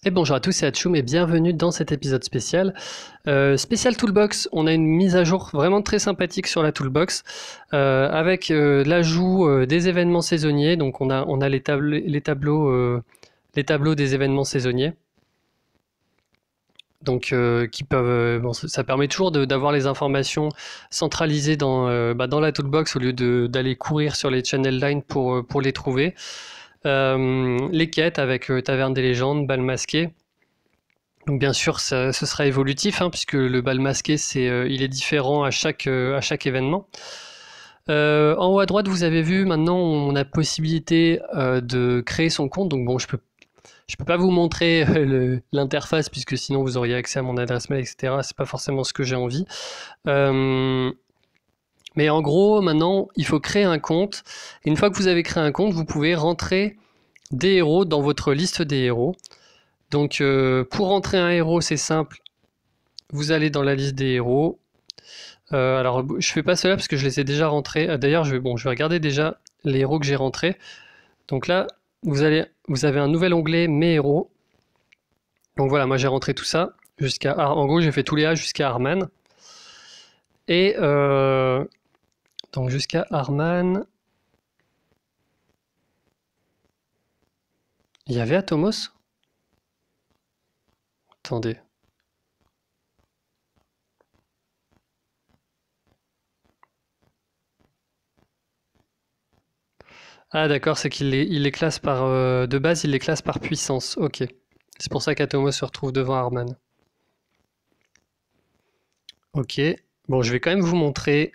Et bonjour à tous, c'est Atchoum et bienvenue dans cet épisode spécial. Spécial Toolbox, on a une mise à jour vraiment très sympathique sur la Toolbox avec l'ajout des événements saisonniers. Donc on a les tableaux des événements saisonniers. Donc qui peuvent, bon, ça permet toujours d'avoir les informations centralisées dans la Toolbox au lieu d'aller courir sur les channel lines pour les trouver. Les quêtes avec Taverne des légendes, bal masqué. Donc bien sûr, ce sera évolutif, hein, puisque le bal masqué, il est différent à chaque événement. En haut à droite, vous avez vu, maintenant, on a possibilité de créer son compte. Donc bon, je peux pas vous montrer l'interface, puisque sinon vous auriez accès à mon adresse mail, etc. C'est pas forcément ce que j'ai envie. Mais en gros, maintenant, il faut créer un compte. Et une fois que vous avez créé un compte, vous pouvez rentrer des héros dans votre liste des héros. Donc pour rentrer un héros, c'est simple. Vous allez dans la liste des héros. Alors je fais pas cela parce que je les ai déjà rentrés. D'ailleurs, je vais regarder déjà les héros que j'ai rentrés. Donc là, vous avez un nouvel onglet Mes héros. Donc voilà, moi j'ai rentré tout ça en gros, j'ai fait tous les A jusqu'à Arman. Et donc jusqu'à Arman. Il y avait Atomos? Attendez. Ah d'accord, c'est qu'il les classe par... de base, il les classe par puissance. Ok. C'est pour ça qu'Atomos se retrouve devant Arman. Ok. Bon, je vais quand même vous montrer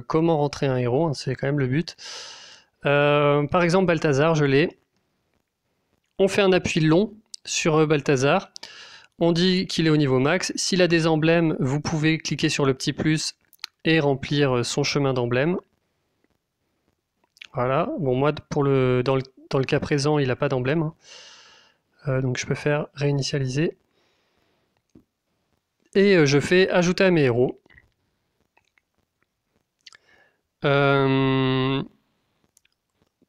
comment rentrer un héros, hein, c'est quand même le but. Par exemple, Balthazar, je l'ai. On fait un appui long sur Balthazar. On dit qu'il est au niveau max. S'il a des emblèmes, vous pouvez cliquer sur le petit plus et remplir son chemin d'emblème. Voilà. Bon, moi, dans le cas présent, il n'a pas d'emblème. Hein. Donc je peux faire réinitialiser. Et je fais ajouter à mes héros.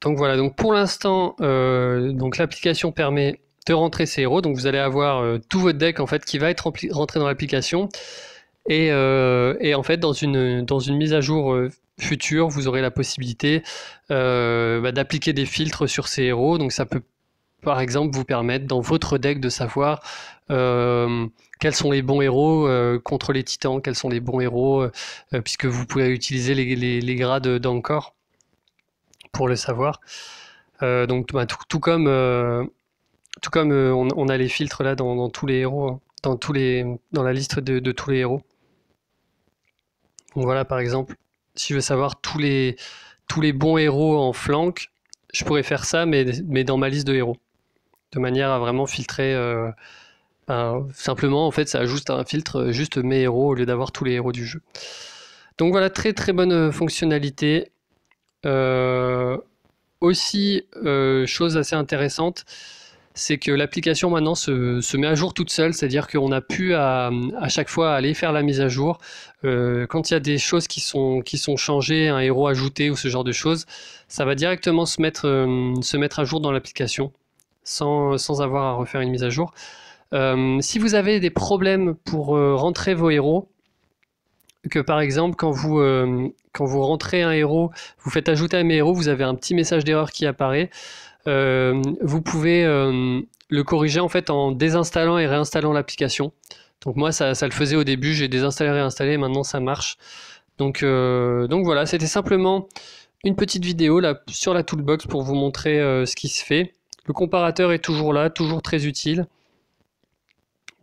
Donc voilà, donc pour l'instant, donc l'application permet de rentrer ses héros. Donc vous allez avoir tout votre deck en fait qui va être rentré dans l'application. Et en fait, dans une mise à jour future, vous aurez la possibilité d'appliquer des filtres sur ces héros. Donc ça peut par exemple vous permettre dans votre deck de savoir quels sont les bons héros contre les titans, quels sont les bons héros, puisque vous pouvez utiliser les grades d'encore pour le savoir. Donc tout comme on a les filtres là dans tous les héros, hein, dans la liste de tous les héros. Donc voilà, par exemple, si je veux savoir tous les bons héros en flanc, je pourrais faire ça, mais dans ma liste de héros, de manière à vraiment filtrer. Simplement, en fait, ça ajoute un filtre juste mes héros au lieu d'avoir tous les héros du jeu. Donc voilà, très très bonne fonctionnalité. Aussi, chose assez intéressante, c'est que l'application maintenant se met à jour toute seule, c'est-à-dire qu'on n'a plus à chaque fois aller faire la mise à jour. Quand il y a des choses qui sont changées, un héros ajouté ou ce genre de choses, ça va directement se mettre à jour dans l'application sans avoir à refaire une mise à jour. Si vous avez des problèmes pour rentrer vos héros, que par exemple quand vous rentrez un héros, vous faites ajouter à mes héros, vous avez un petit message d'erreur qui apparaît. Vous pouvez le corriger en fait en désinstallant et réinstallant l'application. Donc moi ça le faisait au début, j'ai désinstallé et réinstallé, maintenant ça marche. Donc voilà, c'était simplement une petite vidéo là sur la Toolbox pour vous montrer ce qui se fait. Le comparateur est toujours là, toujours très utile.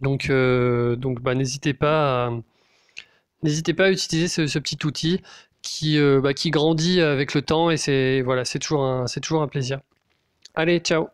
Donc n'hésitez pas à utiliser ce petit outil qui grandit avec le temps et c'est toujours un plaisir. Allez, ciao!